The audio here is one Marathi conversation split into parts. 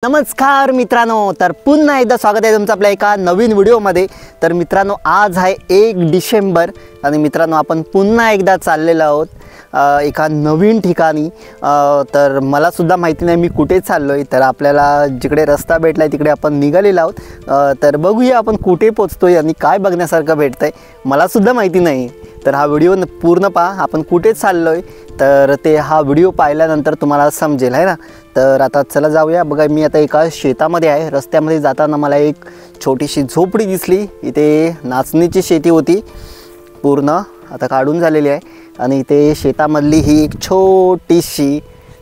नमस्कार मित्रांनो, तर पुन्हा एकदा स्वागत आहे तुमचं आपल्या एका नवीन व्हिडिओमध्ये। तर मित्रांनो, आज आहे 1 डिसेंबर आणि मित्रांनो आपण पुन्हा एकदा चाललेलो आहोत एका नवीन ठिकाणी। तर मला सुद्धा माहिती नाही मी कुठे चाललोय, तर आपल्याला जिकडे रस्ता भेटलाय तिकडे आपण निघालेलो आहोत। तर बघूया आपण कुठे पोहोचतोय आणि काय बघण्यासारखं भेटतंय, मला सुद्धा माहिती नाही। तर हा व्हिडिओ पूर्ण पहा, आपण कुठे चाललोय तर ते हा व्हिडिओ पाहिल्यानंतर तुम्हाला समजेल आहे ना। तर आता चला जाऊया। बघा, मी आता एका शेतामध्ये आहे। रस्त्यामध्ये जाताना मला एक छोटीशी झोपडी दिसली। इथे नाचणीची शेती होती, पूर्ण आता काढून झालेली आहे आणि इथे शेतामधली ही एक छोटीशी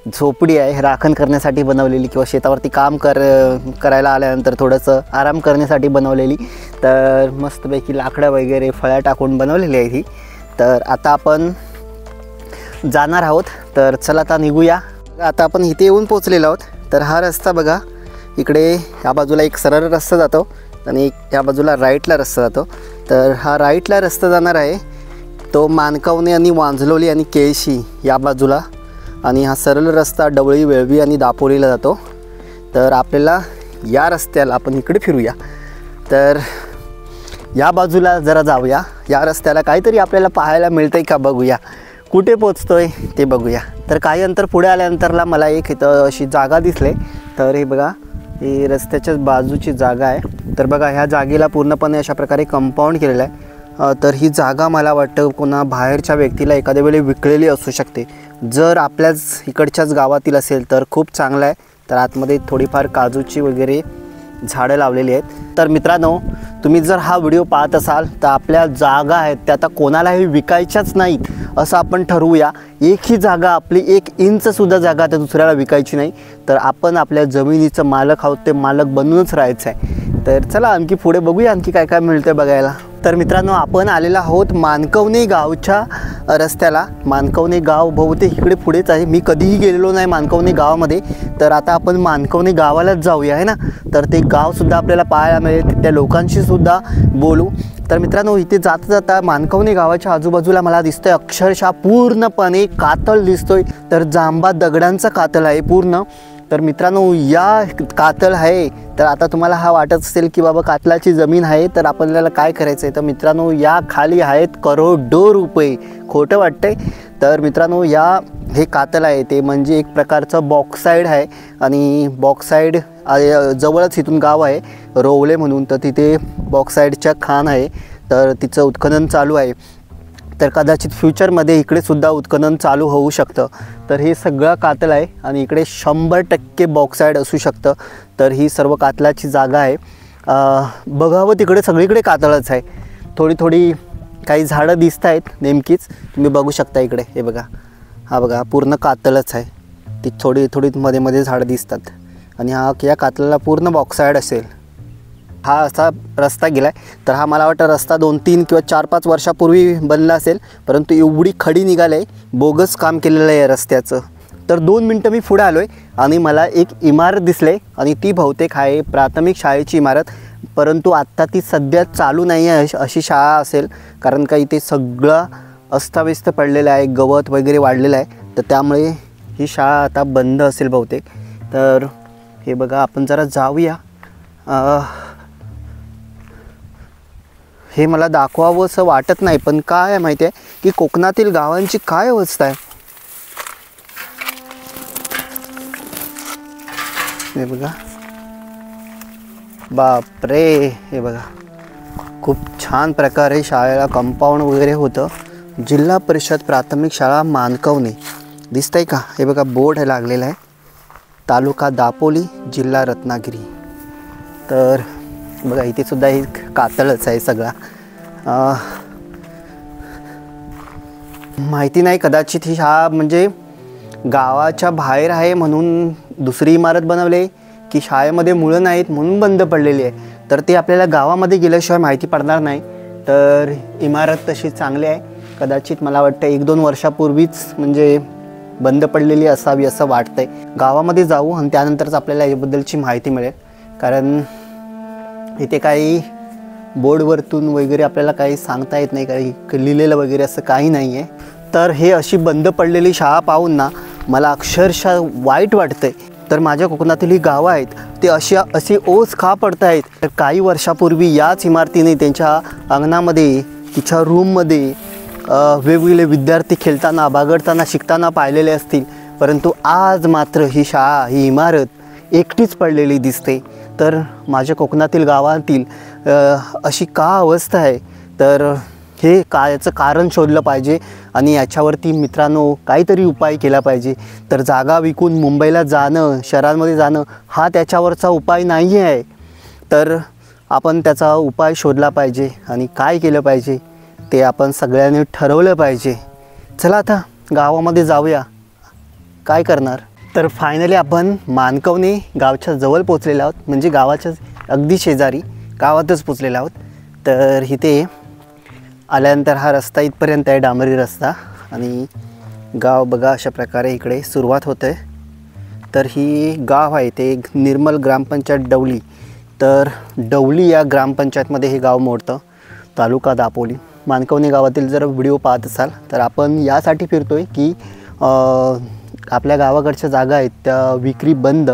झोपडी आहे, राखण करण्यासाठी बनवलेली किंवा शेतावरती काम करायला आल्यानंतर थोडंसं आराम करण्यासाठी बनवलेली। तर मस्तपैकी लाकडं वगैरे फळ्या टाकून बनवलेली आहे ही। तर आता आपण जाणार आहोत, तर चला आता निघूया। आता आपण इथे येऊन पोहोचलेलो आहोत। तर हा रस्ता बघा, इकडे ह्या बाजूला एक सरळ रस्ता जातो आणि ह्या बाजूला राईटला रस्ता जातो। तर हा राईटला रस्ता जाणार आहे तो मानकावणे आणि वांजलोली आणि केळशी या बाजूला, आणि हा सरळ रस्ता डवळी, वेळवी आणि दापोलीला जातो। तर आपल्याला या रस्त्याला आपण इकडे फिरूया। तर या बाजूला जरा जाऊया, या रस्त्याला काहीतरी आपल्याला पाहायला मिळतंय का बघूया, कुठे पोहोचतोय ते बघूया। तर काही अंतर पुढे आल्यानंतरला मला एक इथं अशी जागा दिसले। तर हे बघा, ही रस्त्याच्याच बाजूची जागा आहे। तर बघा, ह्या जागेला पूर्णपणे अशा प्रकारे कंपाऊंड केलेलं आहे। तर ही जागा मला वाटतं कोणा बाहेरच्या व्यक्तीला एखाद्या वेळी विकलेली असू शकते। जर आपल्याच इकडच्याच गावातील असेल तर खूप चांगलं आहे। तर आतमध्ये थोडीफार काजूची वगैरे झाडं लावलेली आहेत। तर मित्रांनो, तुम्ही जर हा व्हिडिओ पाहत असाल तर आपल्या जागा आहेत त्या आता कोणालाही विकायच्याच नाहीत असं आपण ठरवूया। एकही जागा आपली 1 इंचसुद्धा जागा त्या दुसऱ्याला विकायची नाही। तर आपण आपल्या जमिनीचं मालक आहोत, ते मालक बनूनच राहायचं आहे। तर चला आणखी पुढे बघूया आणखी काय काय मिळतं बघायला। तर मित्रांनो, आपण आलेलो आहोत मानकवणे गावच्या रस्त्याला। मानकवणे गाव बहुतेक इकडे पुढेच आहे, मी कधीही गेलेलो नाही मानकवणे गावामध्ये। तर आता आपण मानकवणे गावालाच जाऊया आहे ना। तर ते गावसुद्धा आपल्याला पाहायला मिळेल, त्या लोकांशी सुद्धा बोलू। तर मित्रांनो, इथे जाता जाता मानकवणे गावाच्या आजूबाजूला मला दिसतंय अक्षरशः पूर्णपणे कातळ दिसतोय। तर जांबा दगडांचा कातळ आहे पूर्ण। तर मित्रांनो, या कातळ आहे। तर आता तुम्हाला हा वाटत असेल की बाबा कातलाची जमीन आहे, तर आपल्याला काय करायचं आहे। तर मित्रांनो, या खाली आहेत करोडो रुपये, खोटं वाटतंय। तर मित्रांनो, हे कातल आहे ते म्हणजे एक प्रकारचं बॉक्साईड आहे, आणि बॉक्साईड जवळच इथून गाव आहे रोवले म्हणून, तर तिथे बॉक्साईडच्या खाण आहे। तर तिचं उत्खनन चालू आहे। तर कदाचित फ्युचरमध्ये इकडे सुद्धा उत्खनन चालू होऊ शकतं। तर हे सगळं कातल आहे आणि इकडे 100% बॉक्साईड असू शकतं। तर ही सर्व कातलाची जागा आहे। बघावं तिकडे सगळीकडे कातळच आहे। थोडी थोडी काही झाडं दिसत आहेत नेमकीच, तुम्ही बघू शकता इकडे। हे बघा, हा बघा पूर्ण कातळच आहे। ती थोडी थोडी मध्ये मध्ये झाडं दिसतात, आणि या कातलाला पूर्ण बॉक्साईड असेल। हा असा रस्ता गेला आहे। तर हा मला वाटतं रस्ता 2-3 किंवा 4-5 वर्षापूर्वी बनला असेल, परंतु एवढी खडी निघाली आहे, बोगस काम केलेलं आहे रस्त्याचं। तर 2 मिनटं मी पुढे आलो आहे आणि मला एक इमारत दिसले, आणि ती बहुतेक आहे प्राथमिक शाळेची इमारत। परंतु आत्ता ती सध्या चालू नाही आहे अशी शाळा असेल, कारण का इथे सगळं अस्ताव्यस्त पडलेलं आहे, गवत वगैरे वाढलेलं आहे। तर त्यामुळे ही शाळा आता बंद असेल बहुतेक। तर हे बघा, आपण जरा जाऊया। हे मला दाखवावं असं वाटत नाही, पण काय आहे माहिती आहे की कोकणातील गावांची काय अवस्था आहे। हे बघा, बापरे, हे बघा खूप छान प्रकारे शाळेला कंपाऊंड वगैरे होतं। जिल्हा परिषद प्राथमिक शाळा मानकवणे दिसतंय का? हे बघा बोर्ड लागलेला आहे, तालुका दापोली, जिल्हा रत्नागिरी। तर बघा, इथे सुद्धा ही कातळच आहे सगळा। माहिती नाही, कदाचित ही शाळा म्हणजे गावाच्या बाहेर आहे म्हणून दुसरी इमारत बनवली, की शाळेमध्ये मुलं नाहीत म्हणून बंद पडलेली आहे। तर ते आपल्याला गावामध्ये गेल्याशिवाय माहिती पडणार नाही। तर इमारत तशी चांगली आहे, कदाचित मला वाटतं 1-2 वर्षापूर्वीच म्हणजे बंद पडलेली असावी असं वाटतंय। गावामध्ये जाऊ आणि त्यानंतरच आपल्याला याबद्दलची माहिती मिळेल, कारण इथे काही बोर्डवरतून वगैरे आपल्याला काही सांगता येत नाही, काही लिहिलेलं वगैरे असं काही नाही आहे। तर हे अशी बंद पडलेली शाळा पाहून ना मला अक्षरशः वाईट वाटतंय। तर माझ्या कोकणातील ही गावं आहेत ते अशी ओस का पडत आहेत, तर काही वर्षापूर्वी याच इमारतीने त्यांच्या अंगणामध्ये तिच्या रूममध्ये वेगवेगळे विद्यार्थी खेळताना बागडताना शिकताना पाहिलेले असतील, परंतु आज मात्र ही शाळा ही इमारत एकटीच पडलेली दिसते. तर माझ्या कोकणातील गावातील अशी का अवस्था आहे, तर हे याचं कारण शोधलं पाहिजे आणि याच्यावरती मित्रांनो काहीतरी उपाय केला पाहिजे. तर जागा विकून मुंबईला जाणं, शहरांमध्ये जाणं हा त्याच्यावरचा उपाय नाही आहे. तर आपण त्याचा उपाय शोधला पाहिजे आणि काय केलं पाहिजे ते आपण सगळ्यांनी ठरवलं पाहिजे. चला आता गावामध्ये जाऊया, काय करणार. तर फायनली आपण मानकवणे गावच्या जवळ पोचलेलो आहोत, म्हणजे गावाच्या अगदी शेजारी गावातच पोचलेलो आहोत. तर इथे आल्यानंतर हा रस्ता इथपर्यंत आहे, डांबरी रस्ता, आणि गाव बघा अशा प्रकारे इकडे सुरुवात होते. तर ही गाव आहे ते निर्मल ग्रामपंचायत डवली. तर डवली या ग्रामपंचायतमध्ये हे गाव मोडतं, तालुका दापोली. मानकवणे गावातील जर व्हिडिओ पाहत असाल तर आपण यासाठी फिरतो आहे की आपल्या गावाकडच्या जागा आहेत त्या विक्री बंद,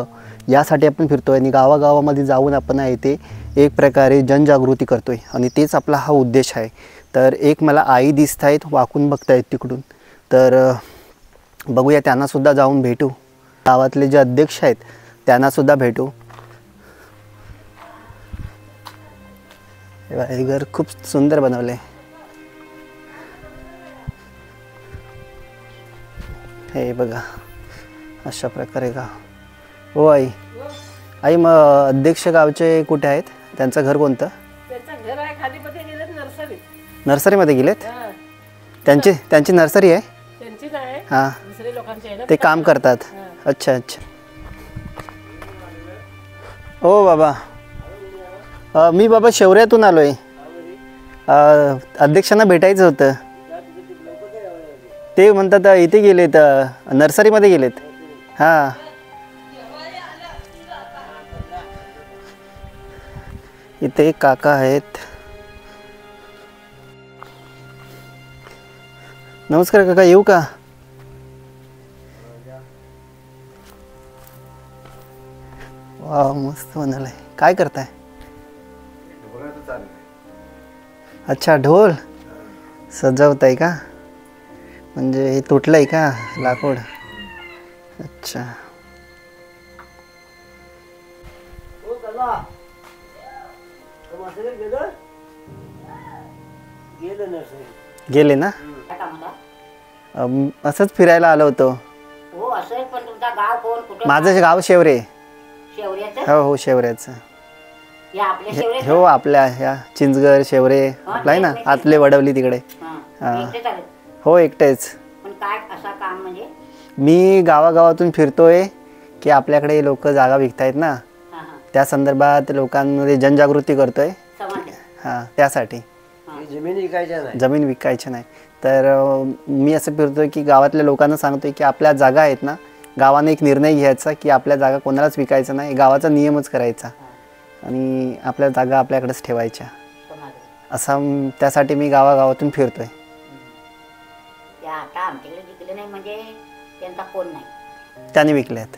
यासाठी आपण फिरतो आहे आणि गावागावामध्ये जाऊन आपण आहे ते एक प्रकारे जनजागृती करतो आहे आणि तेच आपला हा उद्देश आहे. तर एक मला आई दिसत आहेत, वाकून बघत आहेत तिकडून, तर बघूया त्यांनासुद्धा जाऊन भेटू. गावातले जे अध्यक्ष आहेत त्यांनासुद्धा भेटू. हे घर खूप सुंदर बनवलं आहे. हे बघा अशा प्रकारे गाव. हो आई, आई मग अध्यक्ष गावचे कुठे आहेत, त्यांचं घर कोणतं? त्यांचं घर आहे खाली मध्ये गेलेत नर्सरी. नर्सरीमध्ये गेलेत? त्यांची नर्सरी आहे? त्यांची नाही, हां, दुसरे लोकांचे आहे ना, ते काम करतात. अच्छा अच्छा. हो बाबा, मी बाबा शेवऱ्यातून आलो आहे. अध्यक्षांना भेटायचं होतं. ते म्हणतात इथे गेलेत, नर्सरीमध्ये गेलेत. हां, इथे एक काका आहेत. नमस्कार काका, येऊ का? वा मस्त म्हणाले. काय करताय? अच्छा, ढोल सजवताय का? म्हणजे हे तुटलंय का लाकूड? अच्छा. गेले ना? असंच फिरायला आलो होतो. हो असं. पण तुमचा गाव कोण, कुठं? माझं गाव शेवरे. शेवऱ्याचं? हो हो, शेवऱ्याचं. या आपल्या शेवऱ्याचं? हो, आपल्या ह्या चिंचगड शेवरे आपलं आहे ना, आतले वडवली तिकडे. एकटेच आले? हो एकटेच. पण काय असा काम म्हणजे? मी गावागावातून फिरतोय की आपल्याकडे लोक जागा विकतायत ना, त्या संदर्भात लोकांमध्ये जनजागृती करतोय. हां, त्यासाठी. जमीन विकायच्या नाही. तर मी असं फिरतोय की गावातल्या लोकांना सांगतोय की आपल्या जागा आहेत ना, गावाने एक निर्णय घ्यायचा की आपल्या जागा कोणालाच विकायचा नाही, गावाचा नियमच करायचा आणि आपल्या जागा आपल्याकडेच ठेवायच्या. असा त्यासाठी मी गावागावातून फिरतोय. आता आमच्याकडे विकले नाही म्हणजे त्यांचा कोण नाही, त्याने विकल्यात.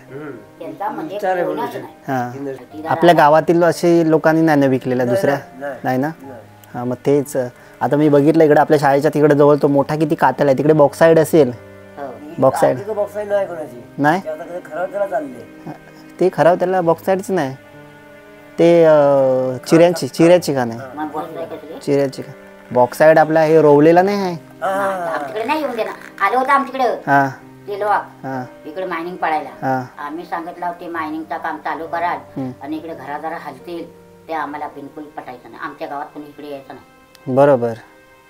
त्यांचा म्हणजे कोणच नाही. हां, आपल्या गावातील असे लोकांनी नाही ना विकलेल्या, दुसऱ्या नाही ना. हां, मग तेच आता मी बघितलं इकडे आपल्या शाळेच्या तिकडे जवळ तो मोठा किती कातल आहे, तिकडे बॉक्साईड असेल. बॉक्साईड नाही, ते खराब त्याला बॉक्साईडच नाही, ते चिऱ्याची का नाही, चिऱ्याची का. बॉक्साईड आपला हे रोवलेला नाही आहे. आमच्याकडे नाही येऊन देणार. आलं होतं आमच्याकडे. हां गेलो इकडे मायनिंग पडायला. आम्ही सांगितलं ते मायनिंगचं काम चालू कराल आणि इकडे घरादारा हलतील, ते आम्हाला बिलकुल पटायचं नाही. आमच्या गावात कोणी इकडे यायचं नाही. बरोबर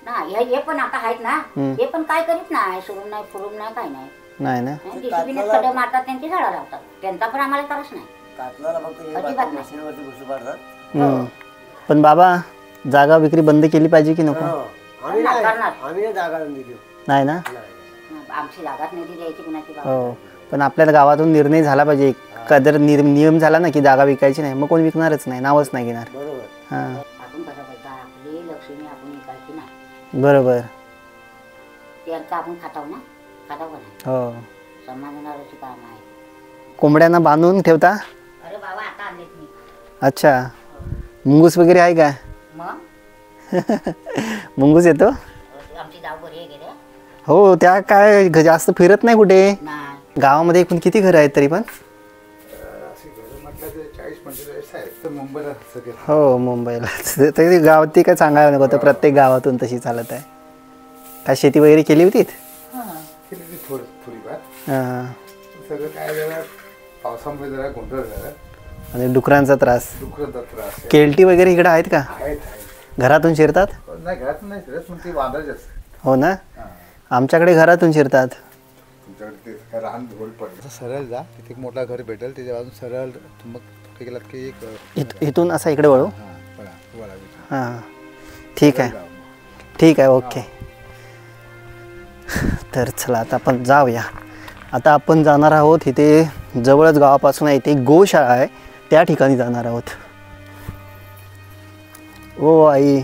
ना. हे पण आता आहेत ना, हे पण काय करीत नाही, सुरून नाही फुरून नाही, काय नाही. नाही ना, जेसीबीने खड्डे मारतात, त्यांची झाडं लावतात, त्यांचा पण आम्हाला त्रास नाही, अजिबात नाही. पण बाबा जागा विक्री बंद केली पाहिजे की नको? नाही ना, आमची जागाच नाही द्यायची कुणाची. हो, पण आपल्या गावातून निर्णय झाला पाहिजे, कदर नियम झाला ना की जागा विकायची नाही, मग कोण विकणारच नाही, नावच नाही घेणार. हां, आपली लक्ष्मी आपण विकायची नाही. बरोबर. त्यांचं आपण खाताव ना, खाताव का नाही? हो, समाधानाची काम आहे. कोंबड्यांना बांधून ठेवता? अरे बाबा आता आणलेत मी. अच्छा, मुंगूस वगैरे आहे का? मग मुंगूस येतो? आमची जाऊ बरी आहे गेले. हो, त्या काय जास्त फिरत नाही कुठे. नाही गावामध्ये एकूण किती घरं आहेत तरी पण? हो, मुंबईला तरी गावात ती काय सांगायला नको, तर प्रत्येक गावातून तशी चालत आहे. काय शेती वगैरे केली होती? हां. पावसामुळे जरा गोंधळ झाला आणि डुकरांचा त्रास. केल्टी वगैरे इकडे आहेत का? घरातून शिरतात? नाही, घरातून नाही फिरत, पण ते वांदळ जास्त. हो ना, आमच्याकडे घरातून शिरतात. तुमच्याकडे ते रान धोल पडलं, सरळ जा, तिथे एक मोठा घर भेटेल, त्याच्या बाजून सरळ मग कुठे गेलात की एक इथून असं इकडे वळू. हां, ठीक आहे, ठीक आहे, ओके. तर चला आता आपण जाऊया. आता आपण जाणार आहोत, इथे जवळच गावापासून आहे, इथे गोशाळा आहे, त्या ठिकाणी जाणार आहोत. ओ आई,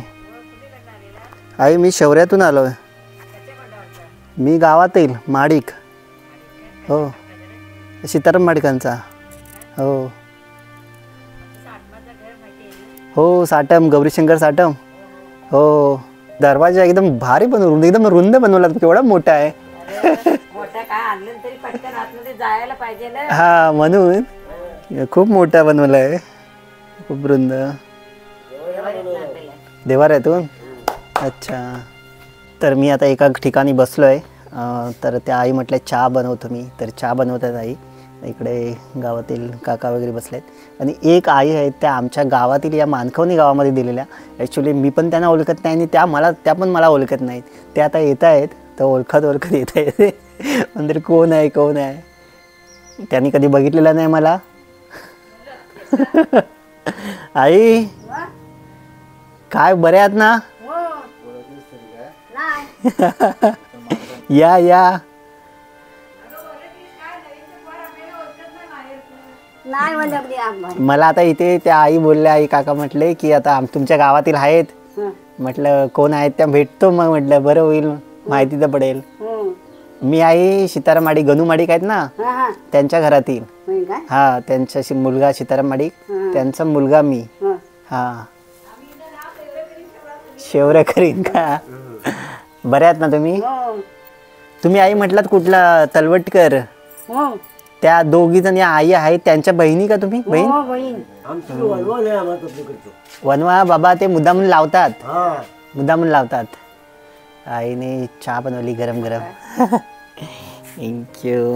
आई मी शौर्यातून आलो आहे. मी गावात येईल माडिक. हो, सीताराम माडिकांचा. हो हो, साटम, गौरीशंकर साटम. हो, दरवाजा एकदम भारी बनवून, एकदम रुंद बनवला, केवढा मोठा आहे. मोठा काय आणलं तरी पटकन आतमध्ये जायला पाहिजे ना. हा, म्हणून खूप मोठा बनवला आहे, खूप रुंद. देवाऱ्यातून? अच्छा. तर मी आता एका ठिकाणी बसलो आहे. तर त्या आई म्हटल्या चहा बनवतो मी, तर चहा बनवतात आई. इकडे गावातील काका वगैरे बसलेत आणि एक आई आहेत त्या आमच्या गावातील या मानखवणी गावामध्ये दिलेल्या. ॲक्च्युली मी पण त्यांना ओळखत नाही आणि त्या पण मला ओळखत नाहीत. ते आता येत आहेत, तर ओळखत येत आहेत. म्हणजे कोण आहे कोण आहे, त्यांनी कधी बघितलेलं नाही मला. आई काय बरे आहात ना? या या. मला आता इथे त्या आई बोलल्या, आई काका म्हटले की आता तुमच्या गावातील आहेत. म्हटलं कोण आहेत त्या भेटतो, मग म्हटलं बरं होईल, माहिती तर पडेल. मी आई सीताराम माडिक, गणू माडिक आहेत ना, त्यांच्या घरातील. हा, त्यांचा मुलगा सीताराम माडिक, त्यांचा मुलगा मी. हा, शेवऱ्या करीन का? बरे आहात ना तुम्ही? तुम्ही आई म्हटलात कुठला तलवटकर? त्या दोघी जण या आई आहेत, त्यांच्या बहिणी का तुम्ही? बहीण? वनवा बाबा, ते मुद्दामून लावतात, मुद्दामून लावतात. आईने चहा बनवली गरम गरम. थँक्यू.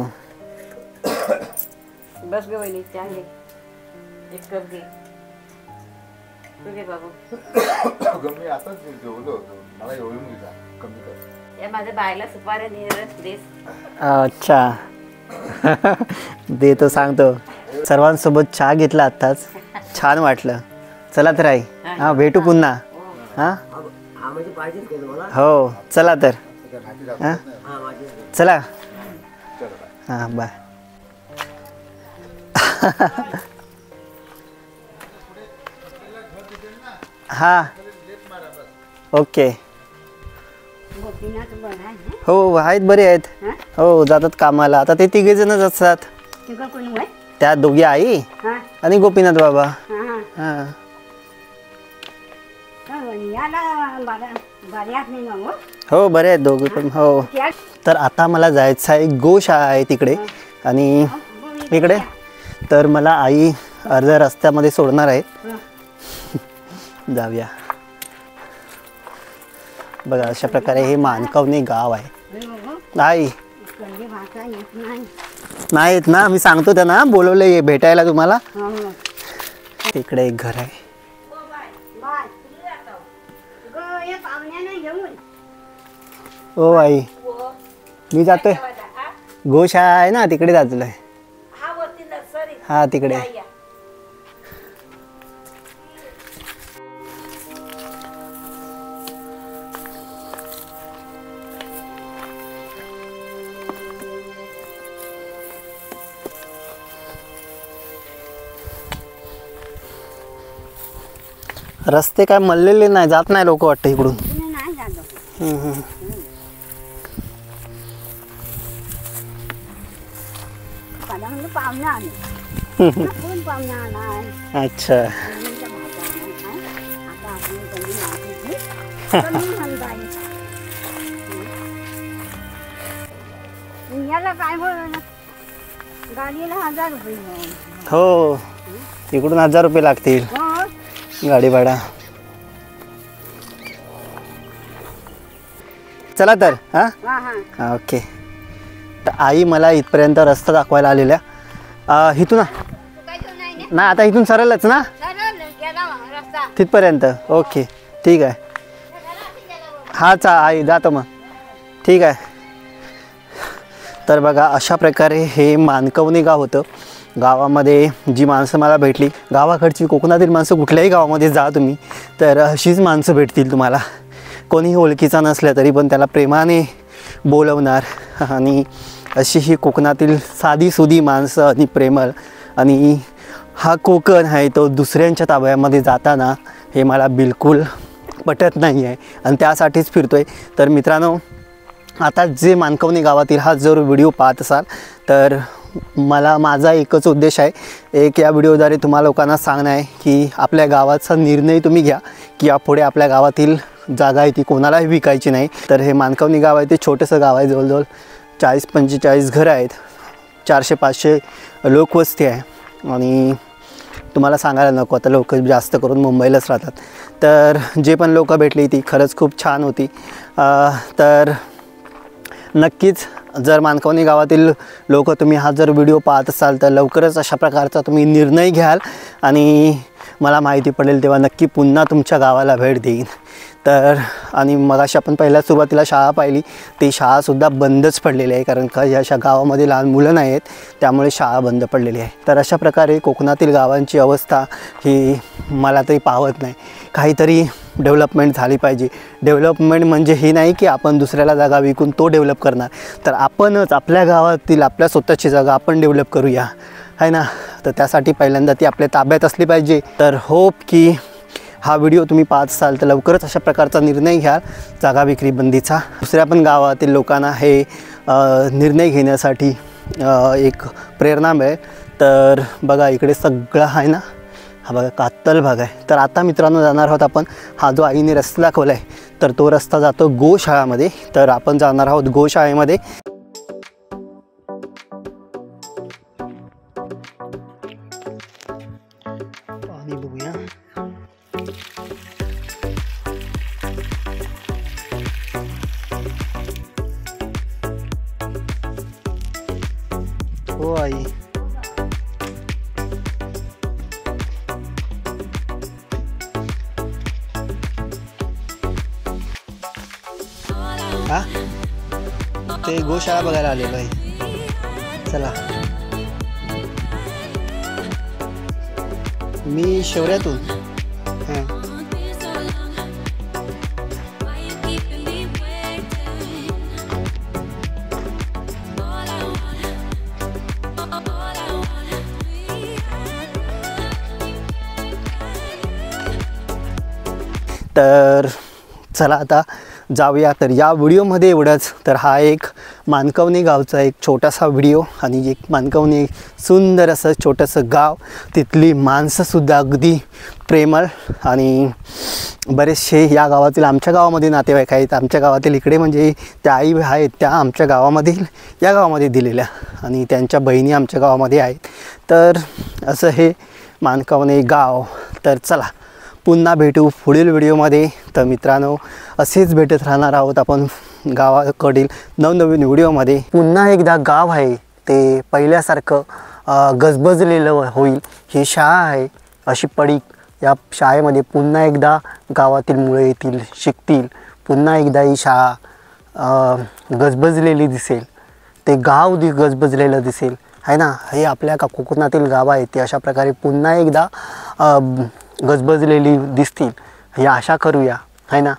बस ग वहिनी, चहा घे, एक कप घे. तू घे बाबू. मी आताच जेवलो होतो, मला एवढं कमी कर. या माझ्या बायला सुपाऱ्या देस. अच्छा. देतो, सांगतो. सर्वांसोबत चहा घेतला आत्ताच, छान वाटलं. चला तर आई, हा भेटू पुन्हा. हां हो, चला तर. हां चला. हां बाय. हां ओके. हो आहेत, बरे आहेत. हो, जातात कामाला. आता ते तिघे जणच असतात, त्या दोघी आई आणि गोपीनाथ बाबा. हां हो, बरे आहेत दोघे पण. हो, तर आता मला जायचं आहे, गोशाळा आहे तिकडे. आणि इकडे तर मला आई अर्ध्या रस्त्यामध्ये सोडणार आहे. जाऊया. बघा, अशा प्रकारे हे मानकवणी गाव आहे. नाही नाही येत ना, मी सांगतो त्यांना, बोलवले भेटायला तुम्हाला. तिकडे एक घर आहे. ओ आई, मी जातोय. गोशाळा आहे ना, तिकडे जातोय. हा, तिकडे. रस्ते काय मल्लेले नाही, जात नाही लोक वाटतं इकडून. पाहुणा आले कोण पाहुणा आला अच्छा आता आपण याला काय बोललं ना गाडीला 1000 रुपये हो इकडून 1000 रुपये लागतील हो गाडी भाडा. चला तर हां हा हा ओके. तर आई मला इथपर्यंत रस्ता दाखवायला आलेल्या. इथून ना आता इथून सरळच ना रस्ता तिथपर्यंत. ओके ठीक आहे. हाच आई जातो मग. ठीक आहे. तर बघा अशा प्रकारे हे मानकवणी गाव होतं. गावामध्ये जी माणसं मला भेटली, गावाकडची कोकणातील माणसं कुठल्याही गावामध्ये जा तुम्ही तर अशीच माणसं भेटतील तुम्हाला. कोणीही ओळखीचा नसल्या तरी पण त्याला प्रेमाने बोलवणार आणि अशी ही कोकणातील साधीसुधी माणसं आणि प्रेमळ. आणि हा कोकण आहे तो दुसऱ्यांच्या ताब्यामध्ये जाताना हे मला बिलकुल पटत नाही आहे आणि त्यासाठीच फिरतो आहे. तर मित्रांनो आता जे मानकवणी गावातील हा जर व्हिडिओ पाहत असाल तर मला माझा एकच उद्देश आहे. एक या व्हिडिओद्वारे तुम्हा लोकांना सांगणं आहे की आपल्या गावाचा निर्णय तुम्ही घ्या की यापुढे आपल्या गावातील जागा आहे ती कोणालाही विकायची नाही. तर हे मानकवणी गाव आहे ते छोटंसं गाव आहे. जवळजवळ 40-45 घरं आहेत. 400-500 लोकवस्ती आहे. आणि तुम्हाला सांगायला नको आता लोक जास्त करून मुंबईलाच राहतात. तर जे पण लोक भेटली ती खरंच खूप छान होती. तर नक्कीच जर मानकवणी गावातील लोक तुम्ही हा जर व्हिडिओ पाहत असाल तर लवकरच अशा प्रकारचा तुम्ही निर्णय घ्याल आणि मला माहिती पडेल तेव्हा नक्की पुन्हा तुमच्या गावाला भेट देईन. तर आणि मगाशी आपण पहिल्या सुरुवातीला शाळा पाहिली ती शाळासुद्धा बंदच पडलेली आहे कारण का अशा गावामध्ये लहान मुलं नाही आहेत त्यामुळे शाळा बंद पडलेली आहे. तर अशा प्रकारे कोकणातील गावांची अवस्था ही मला तरी पाहत नाही. काहीतरी डेव्हलपमेंट झाली पाहिजे. डेव्हलपमेंट म्हणजे हे नाही की आपण दुसऱ्याला जागा विकून तो डेव्हलप करणार, तर आपणच आपल्या गावातील आपल्या स्वतःची जागा आपण डेव्हलप करूया आहे ना. तर त्यासाठी पहिल्यांदा ती आपल्या ताब्यात असली पाहिजे. तर होप की हा व्हिडिओ तुम्ही पाहत असाल तर लवकरच अशा प्रकारचा निर्णय घ्याल जागा विक्री बंदीचा. दुसऱ्या पण गावातील लोकांना हे निर्णय घेण्यासाठी एक प्रेरणा मिळेल. तर बघा इकडे सगळं आहे ना, हा बघा कातल भाग आहे. तर आता मित्रांनो जाणार आहोत आपण, हा जो आईने रस्ता दाखवला आहे तर तो रस्ता जातो गोशाळामध्ये. तर आपण जाणार आहोत गोशाळेमध्ये. पाणी बघूया. हो आई हा ते गोशाळा बघायला आले भाई. चला मी शेवऱ्यातून. हां तर चला आता जाऊया. तर या व्हिडिओमध्ये एवढंच. तर हा एक मानकवणी गावचा एक छोटासा व्हिडिओ आणि एक मानकवणी सुंदर असं छोटंसं गाव, तिथली माणसंसुद्धा अगदी प्रेमळ आणि बरेचसे या गावातील आमच्या गावामध्ये नातेवाईक आहेत. आमच्या गावातील इकडे म्हणजे त्या आई आहेत त्या आमच्या गावामधील या गावामध्ये दिलेल्या आणि त्यांच्या बहिणी आमच्या गावामध्ये आहेत. तर असं हे मानकवणी गाव. तर चला पुन्हा भेटू पुढील व्हिडिओमध्ये. तर मित्रांनो असेच भेटत राहणार आहोत आपण गावाकडील नवनवीन व्हिडिओमध्ये. पुन्हा एकदा गाव आहे ते पहिल्यासारखं गजबजलेलं होईल. ही शाळा आहे अशी पडीक. या शाळेमध्ये पुन्हा एकदा गावातील मुलं येतील, शिकतील. पुन्हा एकदा ही शाळा गजबजलेली दिसेल. ते गाव गजबजलेलं दिसेल आहे ना. हे आपल्या कोकणातील गाव आहे ते अशा प्रकारे पुन्हा एकदा गजबजलेली दिसतील ही आशा करूया आहे ना.